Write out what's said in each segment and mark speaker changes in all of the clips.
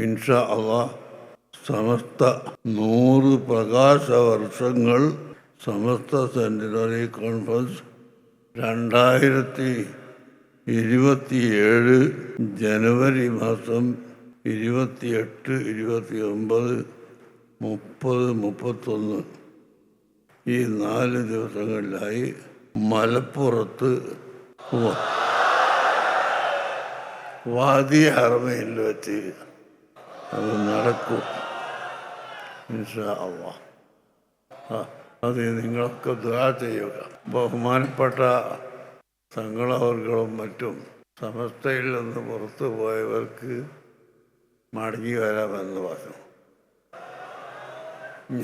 Speaker 1: ഇൻഷാ അല്ലാഹ് സമസ്ത 100 പ്രകാശവർഷങ്ങൾ സമസ്ത centenary conference 2027 ജനുവരി മാസം 28, 29, 30, 31 ഈ 4 ദിവസങ്ങളിലായി മലപ്പുറത്ത് വാദി ഹറമയിൽ വെച്ച് അത് നടക്കും ഇൻഷാ അല്ലാഹ്. അത് നിങ്ങളൊക്കെ ദുആ ചെയ്യുക. ബഹുമാനപ്പെട്ട തങ്ങളവർകളും മറ്റും സമസ്തയിൽ നിന്ന് പുറത്തു പോയവർക്ക് മടങ്ങി വരാമെന്ന് പറഞ്ഞു.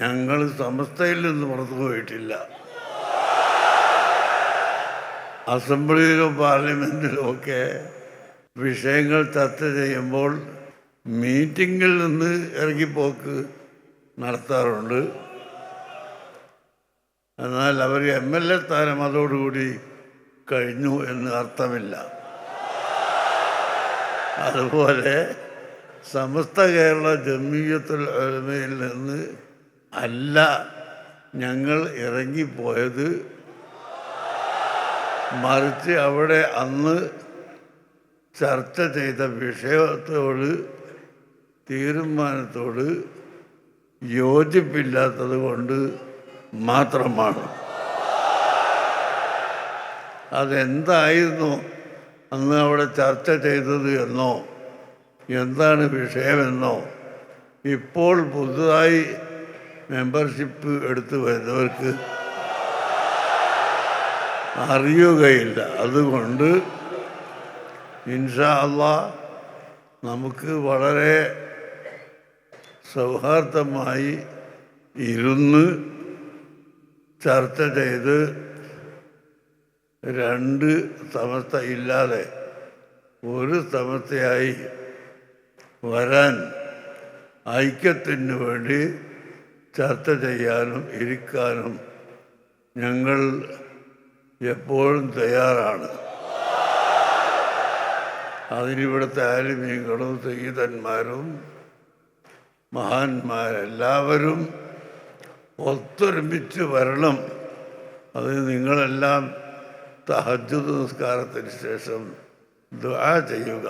Speaker 1: ഞങ്ങൾ സമസ്തയിൽ നിന്ന് പുറത്തു പോയിട്ടില്ല. അസംബ്ലിയിലും പാർലമെൻറ്റിലും ഒക്കെ വിഷയങ്ങൾ ചർച്ച ചെയ്യുമ്പോൾ മീറ്റിങ്ങിൽ നിന്ന് ഇറങ്ങിപ്പോക്ക് നടത്താറുണ്ട്. എന്നാൽ അവർ MLA സ്ഥാനം അതോടുകൂടി കഴിഞ്ഞു എന്ന് അർത്ഥമില്ല. അതുപോലെ സമസ്ത കേരള ജംഇയ്യത്തുൽ ഉലമയിൽ നിന്ന് അല്ല ഞങ്ങൾ ഇറങ്ങിപ്പോയത്, മറിച്ച് അവിടെ അന്ന് ചർച്ച ചെയ്ത വിഷയത്തോട് തീരുമാനത്തോട് യോജിപ്പില്ലാത്തത് കൊണ്ട് മാത്രമാണ്. അതെന്തായിരുന്നു അന്ന് അവിടെ ചർച്ച ചെയ്തത് എന്നോ എന്താണ് വിഷയമെന്നോ ഇപ്പോൾ പുതുതായി മെമ്പർഷിപ്പ് എടുത്തു വരുന്നവർക്ക് അറിയുകയില്ല. അതുകൊണ്ട് ഇൻഷാ അല്ലാഹ് നമുക്ക് വളരെ സൗഹാർദ്ദമായി ഇരുന്ന് ചർച്ച ചെയ്ത് 2 സമസ്ത ഇല്ലാതെ ഒരു സമസ്തയായി വരാൻ ഐക്യത്തിന് വേണ്ടി ചർച്ച ചെയ്യാനും ഇരിക്കാനും ഞങ്ങൾ എപ്പോഴും തയ്യാറാണ്. അതിനിവിടുത്തെ ആലിമീങ്ങളും സയ്യിദന്മാരും മഹാന്മാരെല്ലാവരും ഒത്തൊരുമിച്ച് വരണം. അത് നിങ്ങളെല്ലാം തഹജ്ജുദ് നിസ്കാരത്തിന് ശേഷം ദുആ ചെയ്യുക.